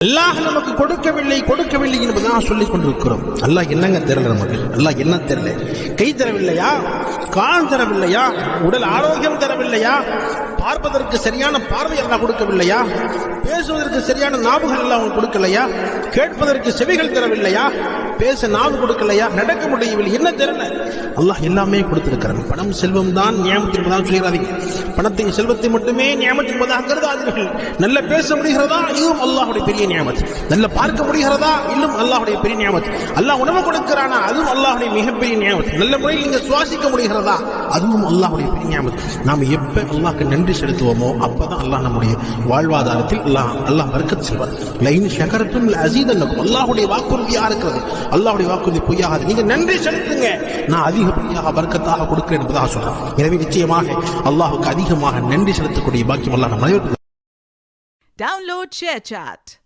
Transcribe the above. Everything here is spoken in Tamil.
அல்லாஹ் நமக்கு கொடுக்கவில்லை என்பதாக சொல்லிக் கொண்டிருக்கிறோம். அல்லாஹ் என்னங்க தெரியல, நமக்கு அல்லாஹ் என்ன தெரியல? கை தரவில்லையா? கால் தரவில்லையா? உடல் ஆரோக்கியம் தரவில்லையா? பார்ப்பதற்கு சரியான பார்வை எல்லாம் கொடுக்கவில்லையா? பேசுவதற்கு சரியான நாவுகள் எல்லாம் அவங்க கொடுக்கலையா? கேட்பதற்கு செவிகள் தரவில்லையா? பேச நாவு கொடுக்கலையா? நடக்க முடியவில்லை, என்ன தெரியல? அல்லாஹ் எல்லாமே கொடுத்திருக்கிறான். பணம் செல்வம் தான் நியமத்து என்பதாக சொல்கிறாதீங்க. பணத்தை செல்வத்தை மட்டுமே நியமத்து என்பதாக கருதாதீர்கள். நல்ல பேச முடிகிறதா? இதுவும் அல்லாஹ்வுடைய பெரிய நியமத். நல்ல பார்க்க முடிகிறதா? இன்னும் அல்லாஹ்வுடைய பெரிய நியமத். அல்லாஹ் உணவு கொடுக்கிறானா? அதுவும் அல்லாஹ்வுடைய மிகப்பெரிய நியமத். நல்ல முறையில் நீங்க சுவாசிக்க முடிகிறதா? அதுவும் அல்லாஹ்வுடைய பெரிய நியமத். நாம் எப்ப அல்லாஹ்க்கு நன்றி செலுத்துவோமோ அப்பதான் அல்லாஹ் நம்முடைய வாழ்வாதாரத்தில் அல்லாஹ் பரக்கத் செய்வார். லைன் ஷகரத்தும் லஅஸீதன்னகும். அல்லாஹ்வுடைய வாக்குறுதியா இருக்கிறது. அல்லாஹ்வுடைய வாக்குறுதி பொய்யாகாது. நீங்க நன்றி செலுத்துங்க, நான் அதிகப்படியாக பரக்கத்தாக கொடுக்கிறேன் என்பதாக சொல்றார். எனவே நிச்சயமாக அல்லாஹ்வுக்கு அதிகமாக நன்றி செலுத்தக்கூடிய பாக்கியம் அல்லாஹ் நம்ம அனைவருக்கும். Download ShareChat.